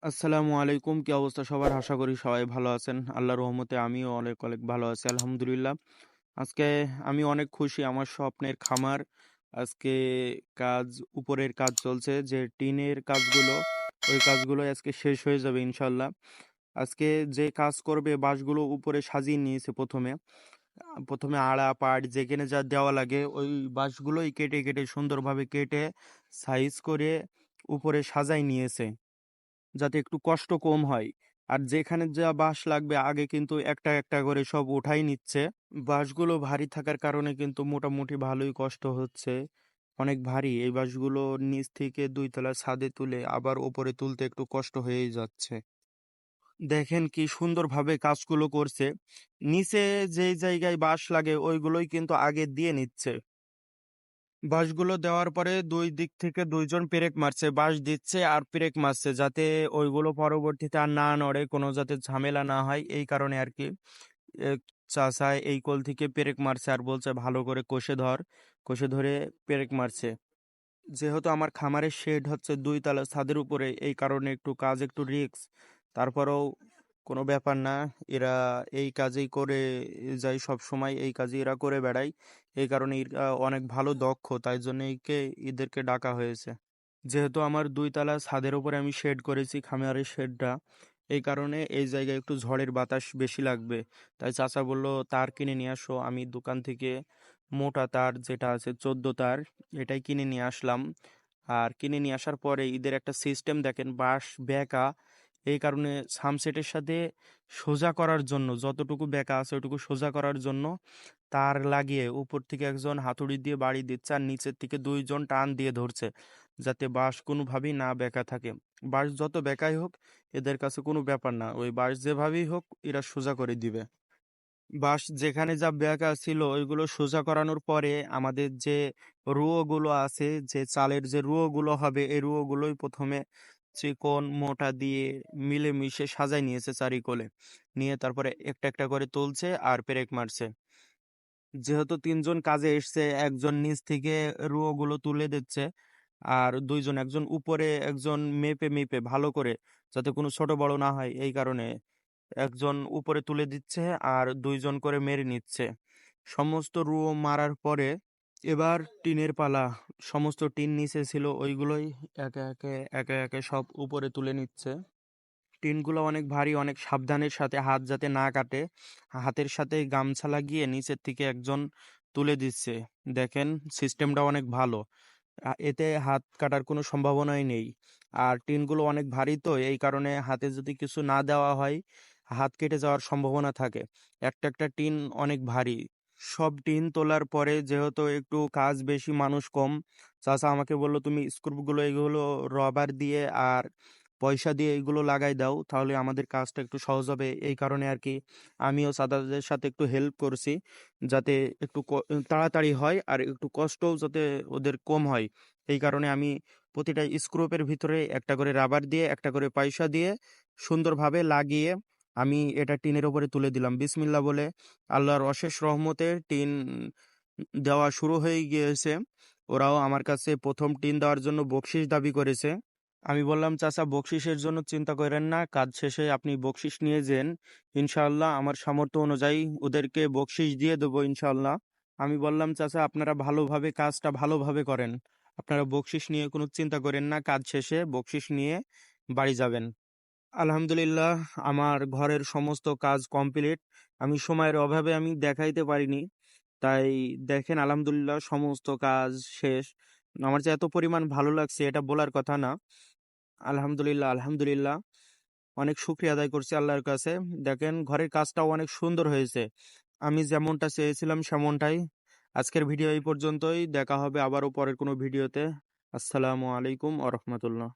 আসসালামু আলাইকুম। কি অবস্থা সবার? আশা করি সবাই ভালো আছেন। আল্লাহর রহমতে আমিও অনেক অনেক ভালো আছি আলহামদুলিল্লাহ। আজকে আমি অনেক খুশি, আমার স্বপ্নের খামার আজকে কাজ উপরের কাজ চলছে, যে টিনের কাজগুলো, ওই কাজগুলো আজকে শেষ হয়ে যাবে ইনশাল্লাহ। আজকে যে কাজ করবে বাঁশগুলো উপরে সাজিয়ে নিয়েছে প্রথমে। প্রথমে আড়া পাট যেখানে যা দেওয়া লাগে ওই বাঁশগুলোই কেটে কেটে সুন্দরভাবে কেটে সাইজ করে উপরে সাজাই নিয়েছে, যাতে একটু কষ্ট কম হয়। আর যেখানে যা বাঁশ লাগবে আগে কিন্তু একটা একটা করে সব উঠাই নিচ্ছে। বাঁশগুলো ভারী থাকার কারণে কিন্তু মোটামুটি ভালোই কষ্ট হচ্ছে। অনেক ভারী এই বাঁশগুলো, নিচ থেকে 2 তলা ছাদে তুলে আবার ওপরে তুলতে একটু কষ্ট হয়েই যাচ্ছে। দেখেন কি সুন্দরভাবে কাজগুলো করছে। নিচে যেই জায়গায় বাঁশ লাগে ওইগুলোই কিন্তু আগে দিয়ে নিচ্ছে। বাঁশগুলো দেওয়ার পরে দুই দিক থেকে দুইজন পেরেক মারছে, বাঁশ দিচ্ছে আর পেরেক মারছে, যাতে ওইগুলো পরবর্তীতে আর না নড়ে, কোনো যাতে ঝামেলা না হয় এই কারণে আর কি। এ, চাচা এই কোল থেকে পেরেক মারছে আর বলছে ভালো করে কষে ধর, কষে ধরে পেরেক মারছে। যেহেতু আমার খামারের শেড হচ্ছে 2 তলা ছাদের উপরে, এই কারণে একটু কাজ একটু রিস্ক। তারপরেও কোনো ব্যাপার না, এরা এই কাজেই করে যায়, সব সময় এই কাজই এরা করে বেড়ায়। এই কারণে এরা অনেক ভালো দক্ষ, তাই জন্য এদেরকে ডাকা হয়েছে। যেহেতু আমার 2 তলা ছাদের উপরে আমি শেড করেছি, খামারের শেডটা, এই কারণে এই জায়গায় একটু ঝড়ের বাতাস বেশি লাগবে। তাই চাচা বলল তার কিনে নিয়ে আসো। আমি দোকান থেকে মোটা তার যেটা আছে 14 তার, এটাই কিনে নিয়ে আসলাম। আর কিনে নিয়ে আসার পরে ঈদের একটা সিস্টেম দেখেন, বাঁশ বেঁকা, এই কারণে সামসেটের সাথে সোজা করার জন্য, যতটুকু বেঁকা আছে ওটুকু সোজা করার জন্য তার লাগিয়ে উপর থেকে একজন হাতুড়ি দিয়ে বাড়ি দিচ্ছে আর নিচের থেকে দুইজন টান দিয়ে ধরছে, যাতে বাঁশ কোনোভাবেই না বেঁকা থাকে। বাঁশ যত বেঁকাই হোক এদের কাছে কোনো ব্যাপার না, ওই বাঁশ যেভাবেই হোক এরা সোজা করে দিবে। বাঁশ যেখানে যা বেঁকা ছিল ওইগুলো সোজা করানোর পরে আমাদের যে রুয়োগুলো আছে, যে চালের যে রুয়োগুলো হবে, এই রুয়োগুলোই প্রথমে চিকন মোটা দিয়ে মিলেমিশে সাজাই নিয়েছে চারিকোলে, নিয়ে তারপরে একটা একটা করে তুলছে আর পেরেক মারছে। যেহেতু তিনজন কাজে এসছে, একজন নিচ থেকে রুয়োগুলো তুলে দিচ্ছে আর দুইজন, একজন উপরে, একজন মেপে মেপে ভালো করে, যাতে কোনো ছোট বড় না হয় এই কারণে একজন উপরে তুলে দিচ্ছে আর দুইজন করে মেরে নিচ্ছে। সমস্ত রুয়ো মারার পরে এবার টিনের পালা। সমস্ত টিন নিচে ছিল ওইগুলোই একে একে একে একে সব উপরে তুলে নিচ্ছে। টিনগুলো অনেক ভারী, অনেক সাবধানের সাথে, হাত যাতে না কাটে, হাতের সাথে গামছা লাগিয়ে নিচের থেকে একজন তুলে দিচ্ছে। দেখেন সিস্টেমটা অনেক ভালো, এতে হাত কাটার কোনো সম্ভাবনাই নেই। আর টিনগুলো অনেক ভারী, তো এই কারণে হাতে যদি কিছু না দেওয়া হয় হাত কেটে যাওয়ার সম্ভাবনা থাকে। একটা একটা টিন অনেক ভারী। সব টিন তোলার পরে যেহেতু একটু কাজ বেশি, মানুষ কম, চাচা আমাকে বললো তুমি স্ক্রুগুলো এগুলো রবার দিয়ে আর পয়সা দিয়ে এগুলো লাগাই দাও, তাহলে আমাদের কাজটা একটু সহজ হবে। এই কারণে আর কি আমিও চাচাদের সাথে একটু হেল্প করছি, যাতে একটু তাড়াতাড়ি হয় আর একটু কষ্টও যাতে ওদের কম হয়। এই কারণে আমি প্রতিটা স্ক্রুপের ভিতরে একটা করে রাবার দিয়ে একটা করে পয়সা দিয়ে সুন্দরভাবে লাগিয়ে আমি এটা টিনের উপরে তুলে দিলাম বিসমিল্লা বলে। আল্লাহর অশেষ রহমতে টিন দেওয়া শুরু হয়ে গিয়েছে। ওরাও আমার কাছে প্রথম টিন দেওয়ার জন্য বকশিস দাবি করেছে। আমি বললাম চাচা বকশিসের জন্য চিন্তা করেন না, কাজ শেষে আপনি বকশিস নিয়ে যান, ইনশাআল্লাহ আমার সামর্থ্য অনুযায়ী ওদেরকে বকশিস দিয়ে দেবো ইনশাআল্লাহ। আমি বললাম চাচা আপনারা ভালোভাবে কাজটা ভালোভাবে করেন, আপনারা বকশিস নিয়ে কোনো চিন্তা করেন না, কাজ শেষে বকশিস নিয়ে বাড়ি যাবেন। আলহামদুলিল্লাহ, আমার ঘরের সমস্ত কাজ কমপ্লিট। আমি সময়ের অভাবে আমি দেখাইতে পারিনি, তাই দেখেন আলহামদুলিল্লাহ সমস্ত কাজ শেষ। আমার যে এত পরিমাণ ভালো লাগছে এটা বলার কথা না। আলহামদুলিল্লাহ, আলহামদুলিল্লাহ, অনেক শুকরিয়া আদায় করছি আল্লাহর কাছে। দেখেন ঘরের কাজটাও অনেক সুন্দর হয়েছে, আমি যেমনটা চেয়েছিলাম সেমনটাই। আজকের ভিডিও এই পর্যন্তই, দেখা হবে আবারও পরের কোনো ভিডিওতে। আসসালামু আলাইকুম আ রহমতুল্লাহ।